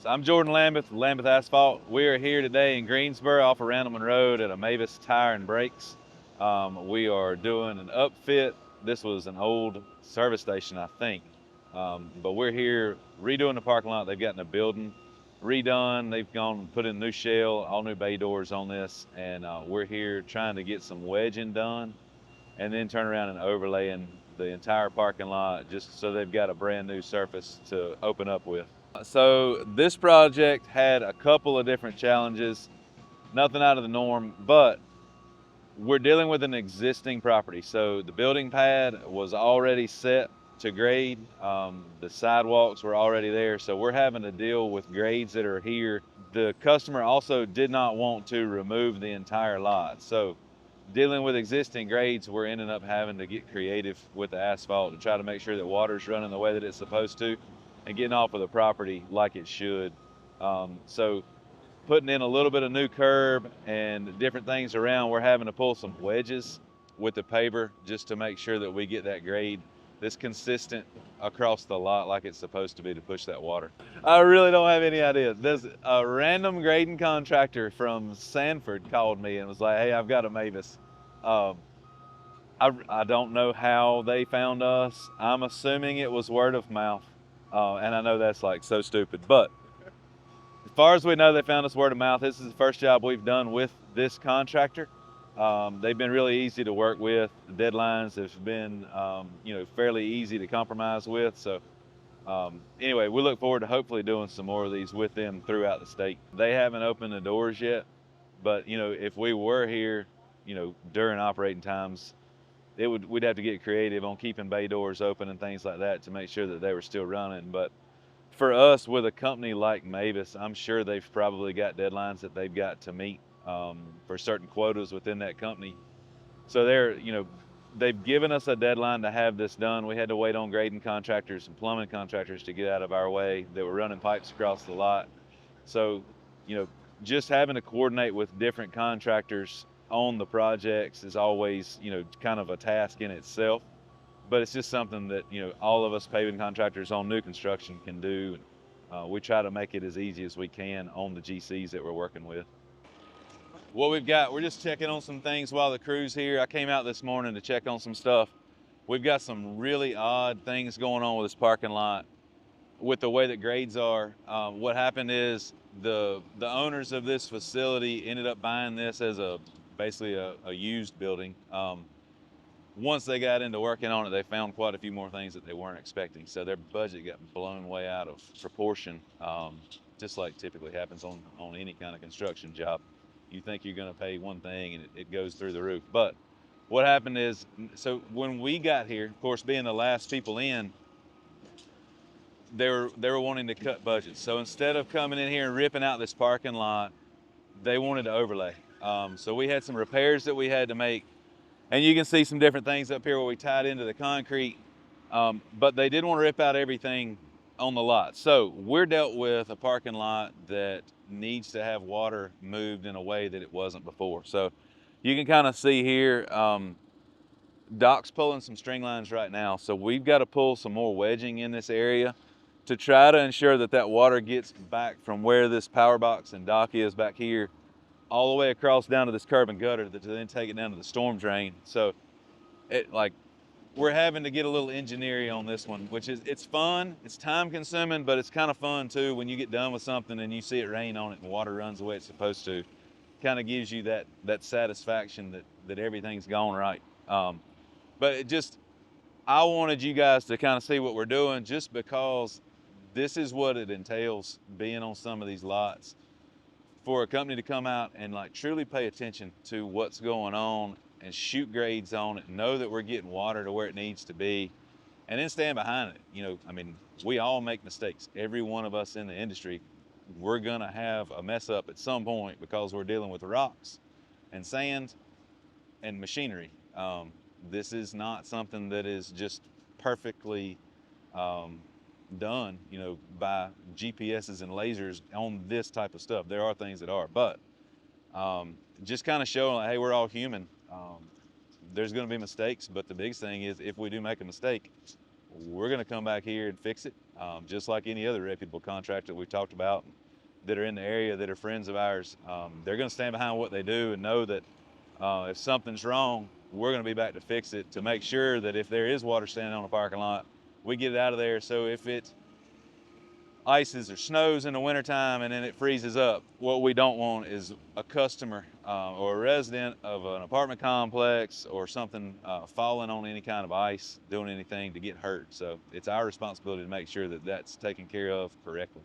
So I'm Jordan Lambeth with Lambeth Asphalt. We are here today in Greensboro off of Randleman Road at a Mavis Tire and Brakes. We are doing an upfit. This was an old service station, I think. But we're here redoing the parking lot. They've gotten a building redone. They've gone and put in a new shell, all new bay doors on this. And we're here trying to get some wedging done and then turn around and overlaying the entire parking lot just so they've got a brand new surface to open up with. So this project had a couple of different challenges, nothing out of the norm, but we're dealing with an existing property. So the building pad was already set to grade. The sidewalks were already there. So we're having to deal with grades that are here. The customer also did not want to remove the entire lot. So dealing with existing grades, we're ending up having to get creative with the asphalt to try to make sure that water's running the way that it's supposed to and getting off of the property like it should. So putting in a little bit of new curb and different things around, we're having to pull some wedges with the paver just to make sure that we get that grade that's consistent across the lot like it's supposed to be to push that water. I really don't have any idea. There's a random grading contractor from Sanford called me and was like, hey, I've got a Mavis. Um, I don't know how they found us. I'm assuming it was word of mouth. And I know that's like so stupid, but as far as we know, they found us word of mouth. This is the first job we've done with this contractor. They've been really easy to work with. The deadlines have been, fairly easy to compromise with. So anyway, we look forward to hopefully doing some more of these with them throughout the state. They haven't opened the doors yet, but if we were here, during operating times, we'd have to get creative on keeping bay doors open and things like that to make sure that they were still running. But for us, with a company like Mavis, I'm sure they've probably got deadlines that they've got to meet for certain quotas within that company. So they've given us a deadline to have this done. We had to wait on grading contractors and plumbing contractors to get out of our way. They were running pipes across the lot. So, just having to coordinate with different contractors on the projects is always, kind of a task in itself. But it's just something that, all of us paving contractors on new construction can do. We try to make it as easy as we can on the GCs that we're working with. What we've got, we're just checking on some things while the crew's here. I came out this morning to check on some stuff. We've got some really odd things going on with this parking lot with the way that grades are. What happened is the owners of this facility ended up buying this as basically a used building. Once they got into working on it, they found quite a few more things that they weren't expecting. So their budget got blown way out of proportion, just like typically happens on any kind of construction job. You think you're going to pay one thing and it goes through the roof. But what happened is, so when we got here, of course, being the last people in, they were wanting to cut budgets. So instead of coming in here and ripping out this parking lot, they wanted to overlay. So we had some repairs that we had to make. And you can see some different things up here where we tied into the concrete, but they didn't want to rip out everything on the lot. So we're dealt with a parking lot that needs to have water moved in a way that it wasn't before. So you can kind of see here, Doc's pulling some string lines right now. So we've got to pull some more wedging in this area to try to ensure that that water gets back from where this power box and Doc is back here all the way across down to this curb and gutter to then take it down to the storm drain. So we're having to get a little engineering on this one, which it's fun, it's time consuming, but it's kind of fun too when you get done with something and you see it rain on it and water runs the way it's supposed to. Kind of gives you that satisfaction that everything's gone right. But I wanted you guys to kind of see what we're doing just because this is what it entails being on some of these lots. For a company to come out and truly pay attention to what's going on and shoot grades on it, know that we're getting water to where it needs to be, and then stand behind it. We all make mistakes. Every one of us in the industry, we're gonna have a mess up at some point because we're dealing with rocks and sand and machinery. This is not something that is just perfectly done, by GPSs and lasers on this type of stuff. There are things that are, but just kind of showing hey, we're all human. There's going to be mistakes, but the biggest thing is if we do make a mistake, we're going to come back here and fix it. just like any other reputable contractor that we've talked about that are in the area that are friends of ours. They're going to stand behind what they do and know that if something's wrong, we're going to be back to fix it, to make sure that if there is water standing on the parking lot, we get it out of there. So if it ices or snows in the wintertime and then it freezes up, what we don't want is a customer or a resident of an apartment complex or something falling on any kind of ice, doing anything to get hurt. So it's our responsibility to make sure that that's taken care of correctly.